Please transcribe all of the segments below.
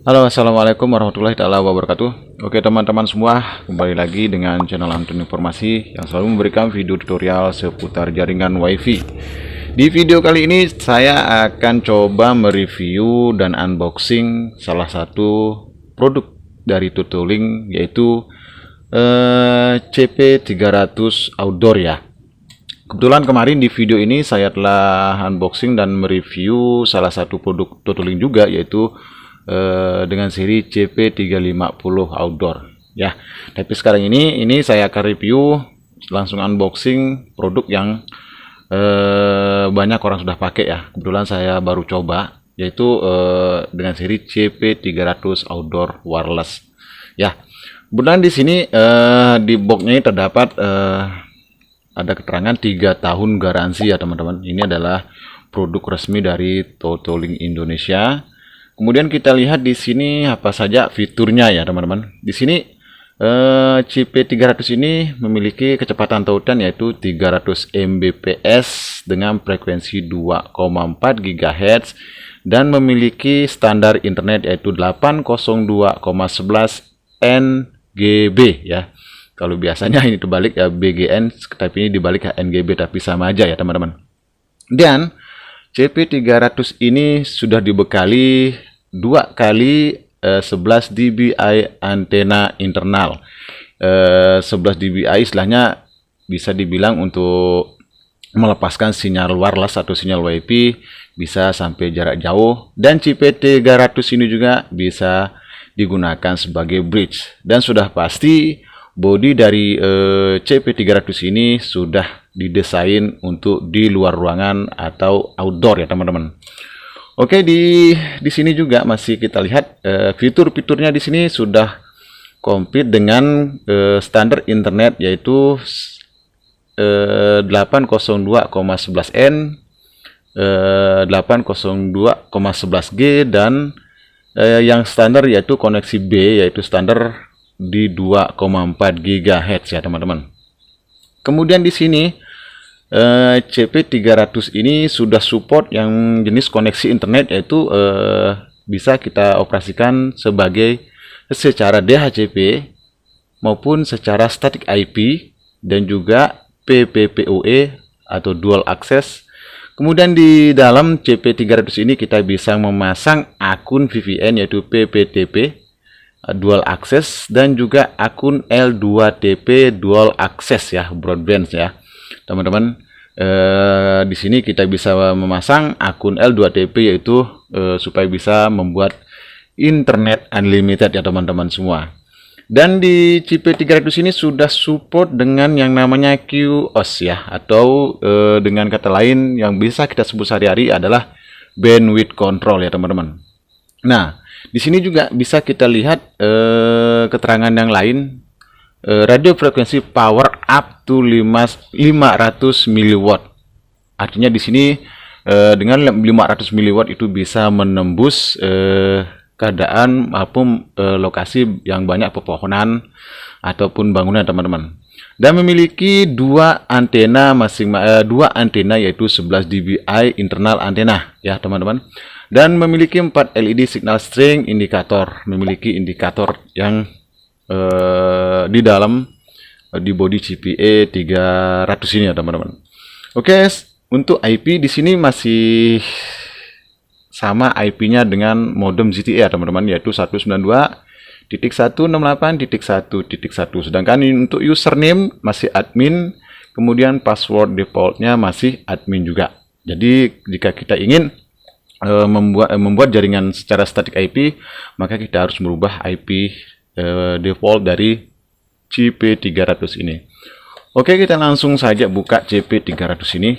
Halo, assalamualaikum warahmatullahi taala wabarakatuh. Oke teman-teman semua, kembali lagi dengan channel Antun Informasi yang selalu memberikan video tutorial seputar jaringan WiFi. Di video kali ini saya akan coba mereview dan unboxing salah satu produk dari Tutulink, yaitu CP300 Outdoor ya. Kebetulan kemarin di video ini saya telah unboxing dan mereview salah satu produk Tutulink juga, yaitu dengan seri CP350 Outdoor ya. Tapi sekarang ini saya akan review, langsung unboxing produk yang banyak orang sudah pakai ya. Kebetulan saya baru coba, yaitu dengan seri CP300 Outdoor Wireless ya. Kebetulan di sini di boxnya ini terdapat ada keterangan 3 tahun garansi ya teman-teman. Ini adalah produk resmi dari Tutulink Indonesia. Kemudian kita lihat di sini apa saja fiturnya ya teman-teman. Di sini CP300 ini memiliki kecepatan tautan yaitu 300 Mbps dengan frekuensi 2,4 GHz dan memiliki standar internet yaitu 802,11 NGB ya. Kalau biasanya ini terbalik ya, BGN, tapi ini dibalik ya, NGB, tapi sama aja ya teman-teman. Dan CP300 ini sudah dibekali 2 kali 11 dBi antena internal. 11 dBi istilahnya bisa dibilang untuk melepaskan sinyal wireless atau sinyal WiFi bisa sampai jarak jauh, dan CP300 ini juga bisa digunakan sebagai bridge. Dan sudah pasti bodi dari CP300 ini sudah didesain untuk di luar ruangan atau outdoor ya teman-teman. Oke, di sini juga masih kita lihat fitur-fiturnya di sini sudah komplit dengan standar internet yaitu 802,11n, 802,11g, dan yang standar yaitu koneksi B yaitu standar di 2,4 GHz ya teman-teman. Kemudian di sini CP300 ini sudah support yang jenis koneksi internet yaitu bisa kita operasikan secara DHCP maupun secara static IP dan juga PPPoE atau dual access. Kemudian di dalam CP300 ini kita bisa memasang akun VPN yaitu PPTP dual access dan juga akun L2TP dual access ya, broadband ya teman-teman. Di sini kita bisa memasang akun L2TP yaitu supaya bisa membuat internet unlimited ya teman-teman semua. Dan di CP300 ini sudah support dengan yang namanya QoS ya, atau dengan kata lain yang bisa kita sebut sehari-hari adalah bandwidth control ya teman-teman. Nah, di sini juga bisa kita lihat keterangan yang lain. Radio frekuensi power up to 500 mW. Artinya di sini dengan 500 mW itu bisa menembus keadaan maupun lokasi yang banyak pepohonan ataupun bangunan teman-teman. Dan memiliki dua antena yaitu 11 dBi internal antena ya teman-teman. Dan memiliki 4 LED signal string indikator, memiliki indikator yang di dalam di body CP300 ini ya teman-teman. Oke, untuk IP di sini masih sama IP-nya dengan modem ZTE ya teman-teman, yaitu 192.168.1.1. Sedangkan untuk username masih admin, kemudian password defaultnya masih admin juga. Jadi jika kita ingin membuat jaringan secara static IP, maka kita harus merubah IP default dari CP300 ini. Oke, kita langsung saja buka CP300 ini.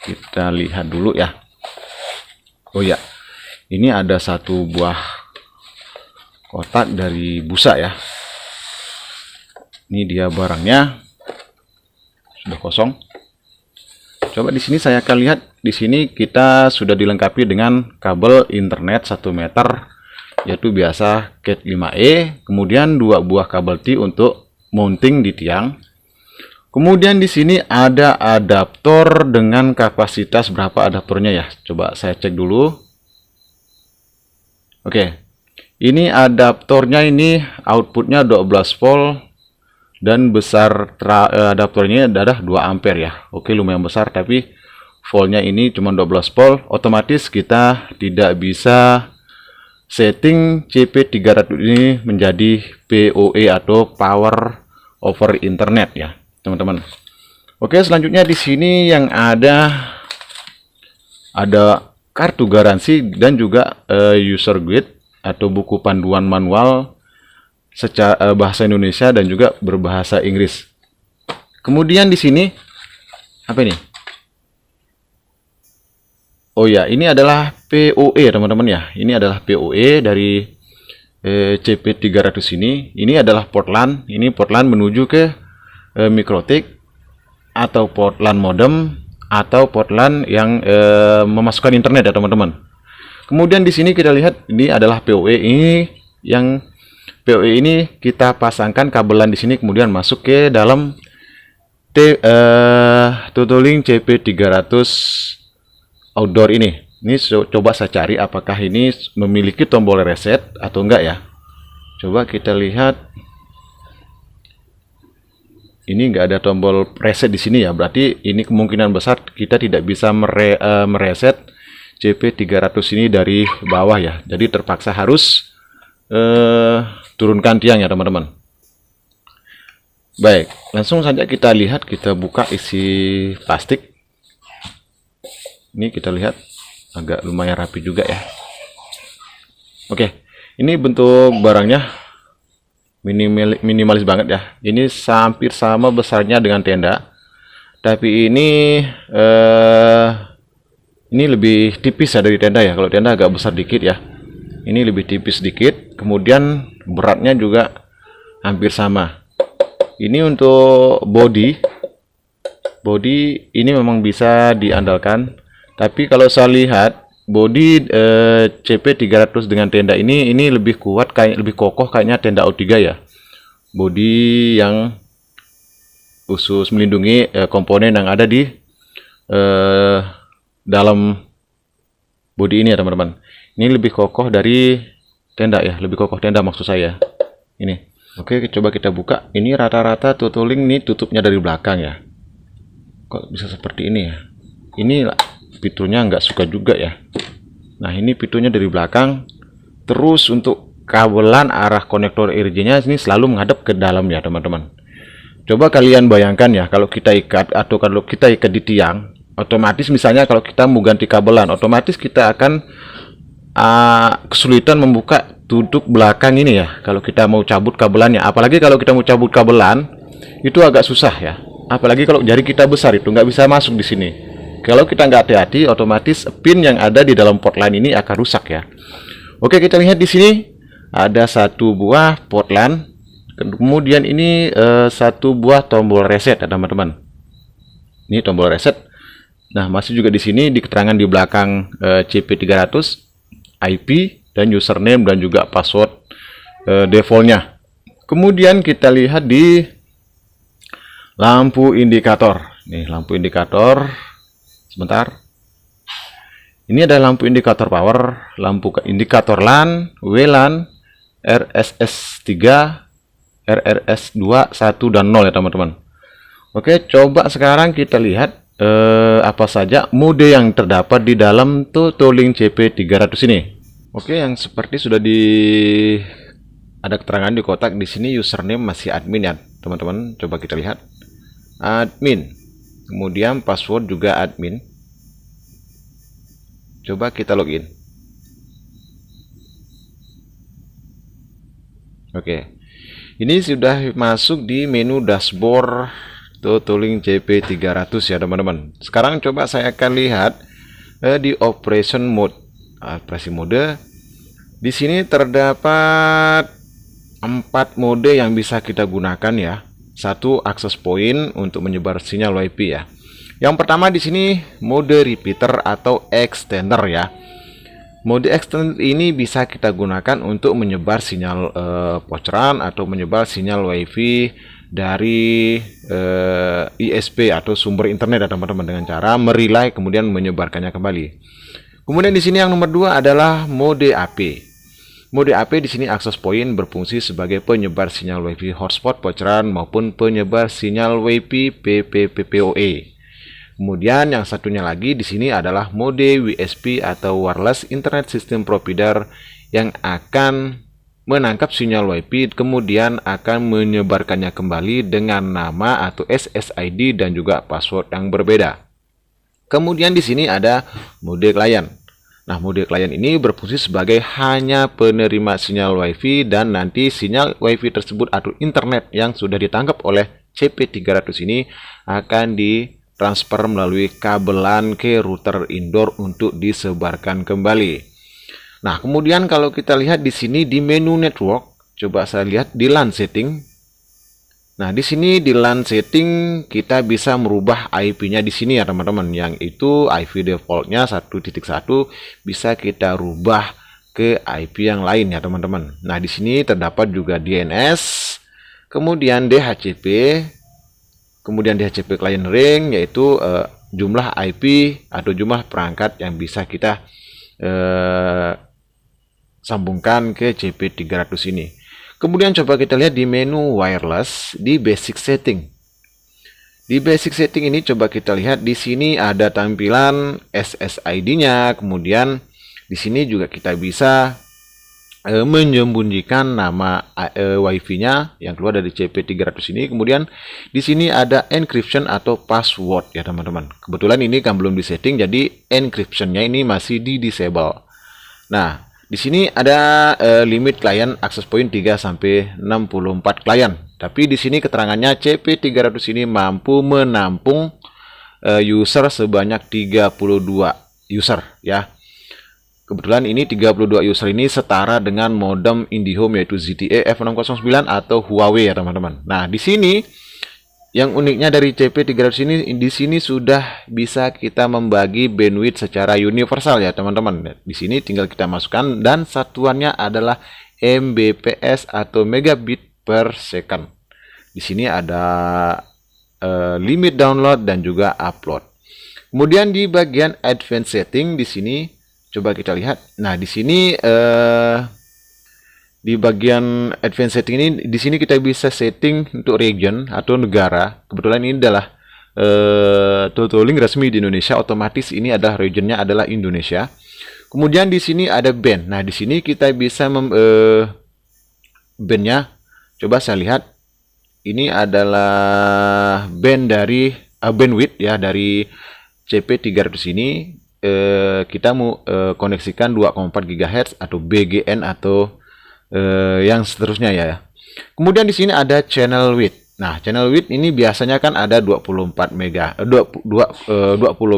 Kita lihat dulu ya. Oh ya, ini ada satu buah kotak dari busa ya. Ini dia barangnya, sudah kosong. Coba di sini saya akan lihat. Di sini kita sudah dilengkapi dengan kabel internet 1 meter yaitu biasa Cat 5e, kemudian 2 buah kabel T untuk mounting di tiang. Kemudian di sini ada adaptor dengan kapasitas berapa adaptornya ya. Coba saya cek dulu. Oke. Ini adaptornya, ini outputnya 12 volt dan besar adaptornya adalah 2 ampere ya. Oke, lumayan besar, tapi voltnya ini cuma 12 volt. Otomatis kita tidak bisa setting CP300 ini menjadi PoE atau power over internet ya, teman-teman. Oke, selanjutnya di sini yang ada kartu garansi dan juga user guide atau buku panduan manual secara bahasa Indonesia dan juga berbahasa Inggris. Kemudian di sini apa ini? Oh ya, ini adalah PoE teman-teman ya. Ini adalah PoE dari CP300 ini. Ini adalah port LAN. Ini port LAN menuju ke MikroTik atau port LAN modem atau port LAN yang memasukkan internet ya teman-teman. Kemudian di sini kita lihat ini adalah PoE. Ini yang PoE ini kita pasangkan kabelan di sini, kemudian masuk ke dalam Tutoling CP300 outdoor ini. Ini coba saya cari apakah ini memiliki tombol reset atau enggak ya. Coba kita lihat. Ini enggak ada tombol reset di sini ya. Berarti ini kemungkinan besar kita tidak bisa mereset CP300 ini dari bawah ya. Jadi terpaksa harus turunkan tiang ya teman-teman. Baik, langsung saja kita lihat, kita buka isi plastik. Ini kita lihat agak lumayan rapi juga ya. Oke, ini bentuk barangnya minimalis banget ya. Ini hampir sama besarnya dengan tenda, tapi ini lebih tipis ya dari tenda ya. Kalau tenda agak besar dikit ya. Ini lebih tipis sedikit, kemudian beratnya juga hampir sama. Ini untuk body ini memang bisa diandalkan, tapi kalau saya lihat body CP300 dengan tenda ini lebih kuat, lebih kokoh kayaknya tenda O3 ya. Body yang khusus melindungi komponen yang ada di dalam body ini ya teman-teman. Ini lebih kokoh dari tenda ya, lebih kokoh tenda maksud saya. Ini. Oke, coba kita buka. Ini rata-rata Tutoling ini tutupnya dari belakang ya. Kok bisa seperti ini ya? Ini pintunya nggak suka juga ya. Nah, ini pintunya dari belakang. Terus untuk kabelan arah konektor RJ-nya ini selalu menghadap ke dalam ya, teman-teman. Coba kalian bayangkan ya, kalau kita ikat atau kalau kita ikat di tiang, otomatis misalnya kalau kita mau ganti kabelan, otomatis kita akan kesulitan membuka tutup belakang ini ya kalau kita mau cabut kabelannya. Apalagi kalau kita mau cabut kabelan itu agak susah ya, apalagi kalau jari kita besar itu nggak bisa masuk di sini. Kalau kita nggak hati-hati, otomatis pin yang ada di dalam port LAN ini akan rusak ya. Oke, kita lihat di sini ada satu buah port LAN, kemudian ini satu buah tombol reset ya teman-teman. Ini tombol reset. Nah, masih juga di sini di keterangan di belakang CP300 IP dan username dan juga password defaultnya. Kemudian kita lihat di lampu indikator. Nih, lampu indikator. Sebentar. Ini ada lampu indikator power, lampu indikator LAN, WLAN, RSS3, RRS2, 1 dan 0 ya teman-teman. Oke, coba sekarang kita lihat apa saja mode yang terdapat di dalam Tutoling CP300 ini. Oke, yang seperti sudah ada keterangan di kotak di sini, username masih admin ya teman-teman. Coba kita lihat admin, kemudian password juga admin. Coba kita login. Oke, ini sudah masuk di menu dashboard Tutoling CP300 ya teman-teman. Sekarang coba saya akan lihat di operation mode. Operasi mode. Di sini terdapat 4 mode yang bisa kita gunakan ya. Satu, access point untuk menyebar sinyal WiFi ya. Yang pertama di sini mode repeater atau extender ya. Mode extender ini bisa kita gunakan untuk menyebar sinyal voucheran atau menyebar sinyal WiFi dari ISP atau sumber internet ya teman-teman, dengan cara merelay kemudian menyebarkannya kembali. Kemudian di sini yang nomor 2 adalah mode AP. Mode AP di sini access point berfungsi sebagai penyebar sinyal WiFi hotspot bocoran maupun penyebar sinyal WiFi PPPoE. Kemudian yang satunya lagi di sini adalah mode WSP atau Wireless Internet System Provider yang akan menangkap sinyal WiFi kemudian akan menyebarkannya kembali dengan nama atau SSID dan juga password yang berbeda. Kemudian di sini ada mode klien. Nah, mode klien ini berfungsi sebagai hanya penerima sinyal WiFi dan nanti sinyal WiFi tersebut atau internet yang sudah ditangkap oleh CP300 ini akan ditransfer melalui kabelan ke router indoor untuk disebarkan kembali. Nah, kemudian kalau kita lihat di sini di menu network, coba saya lihat di LAN setting. Nah, di sini di LAN setting kita bisa merubah IP-nya di sini ya teman-teman. Yang itu IP defaultnya 1.1 bisa kita rubah ke IP yang lain ya teman-teman. Nah, di sini terdapat juga DNS, kemudian DHCP, kemudian DHCP client ring yaitu jumlah IP atau jumlah perangkat yang bisa kita sambungkan ke CP300 ini. Kemudian coba kita lihat di menu wireless di basic setting. Di basic setting ini coba kita lihat di sini ada tampilan SSID-nya, kemudian di sini juga kita bisa menyembunyikan nama WiFi-nya yang keluar dari CP300 ini. Kemudian di sini ada encryption atau password ya teman-teman. Kebetulan ini kan belum disetting, jadi encryption-nya ini masih di disable. Nah, di sini ada limit klien access point 3 sampai 64 klien. Tapi di sini keterangannya CP300 ini mampu menampung user sebanyak 32 user ya. Kebetulan ini 32 user ini setara dengan modem IndiHome yaitu ZTE F609 atau Huawei ya teman-teman. Nah, di sini yang uniknya dari CP300 ini, di sini sudah bisa kita membagi bandwidth secara universal ya teman-teman. Di sini tinggal kita masukkan dan satuannya adalah Mbps atau megabit per second. Di sini ada limit download dan juga upload. Kemudian di bagian advanced setting di sini coba kita lihat. Nah, di sini di bagian advanced setting ini, di sini kita bisa setting untuk region atau negara. Kebetulan ini adalah Totolink resmi di Indonesia, otomatis ini adalah regionnya adalah Indonesia. Kemudian di sini ada band. Nah, di sini kita bisa bandnya. Coba saya lihat. Ini adalah band dari bandwidth ya dari CP300 ini. Kita mau koneksikan 2,4 GHz atau BGN atau yang seterusnya ya. Kemudian di sini ada channel width. Nah, channel width ini biasanya kan ada 20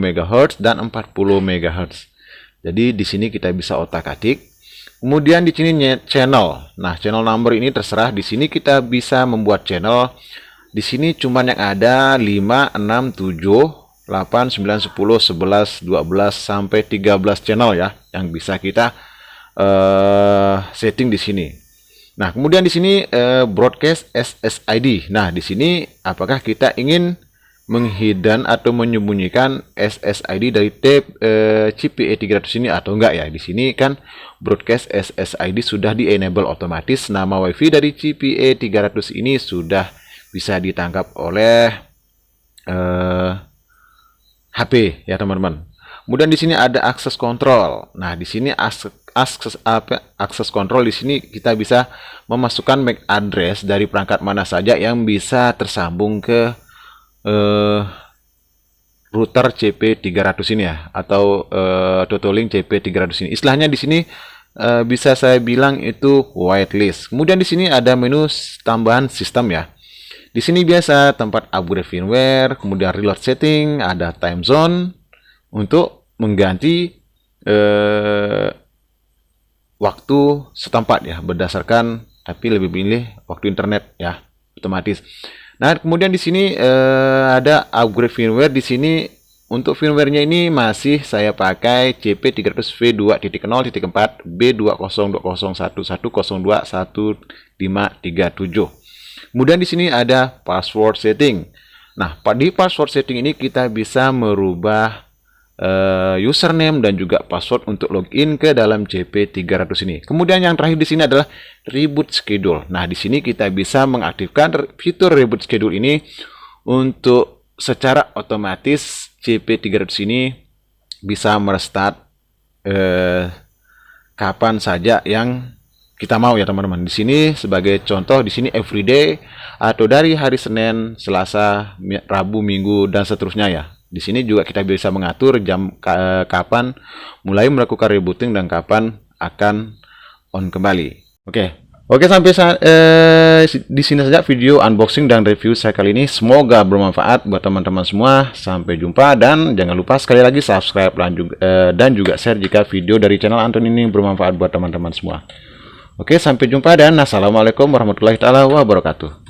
MHz dan 40 MHz. Jadi di sini kita bisa otak-atik. Kemudian di sini channel. Nah, channel number ini terserah. Di sini kita bisa membuat channel. Di sini cuman yang ada 5, 6, 7, 8, 9, 10, 11, 12 sampai 13 channel ya yang bisa kita setting di sini. Nah, kemudian di sini broadcast SSID. Nah, di sini apakah kita ingin menghidden atau menyembunyikan SSID dari tape CP300 ini atau enggak ya? Di sini kan broadcast SSID sudah di-enable otomatis. Nama WiFi dari CP300 ini sudah bisa ditangkap oleh HP ya teman-teman. Kemudian di sini ada access control. Nah, di sini access control di sini kita bisa memasukkan MAC address dari perangkat mana saja yang bisa tersambung ke router CP300 ini ya, atau Totolink CP300 ini. Istilahnya di sini bisa saya bilang itu whitelist. Kemudian di sini ada menu tambahan sistem ya. Di sini biasa tempat upgrade firmware, kemudian reload setting, ada time zone untuk mengganti waktu setempat ya, berdasarkan tapi lebih pilih waktu internet ya, otomatis. Nah, kemudian di sini ada upgrade firmware. Di sini untuk firmware-nya ini masih saya pakai CP300 V2.0.4 B20.11.102.1537. Kemudian di sini ada password setting. Nah, di password setting ini kita bisa merubah username dan juga password untuk login ke dalam JP300 ini. Kemudian yang terakhir di sini adalah reboot schedule. Nah, di sini kita bisa mengaktifkan fitur reboot schedule ini untuk secara otomatis JP300 ini bisa merestart kapan saja yang kita mau ya teman-teman. Di sini sebagai contoh, di sini everyday atau dari hari Senin, Selasa, Rabu, Minggu dan seterusnya ya. Di sini juga kita bisa mengatur jam kapan mulai melakukan rebooting dan kapan akan on kembali. Oke, sampai di sini saja video unboxing dan review saya kali ini. Semoga bermanfaat buat teman-teman semua. Sampai jumpa dan jangan lupa sekali lagi subscribe dan juga share jika video dari channel Anton ini bermanfaat buat teman-teman semua. Oke, sampai jumpa dan assalamualaikum warahmatullahi wabarakatuh.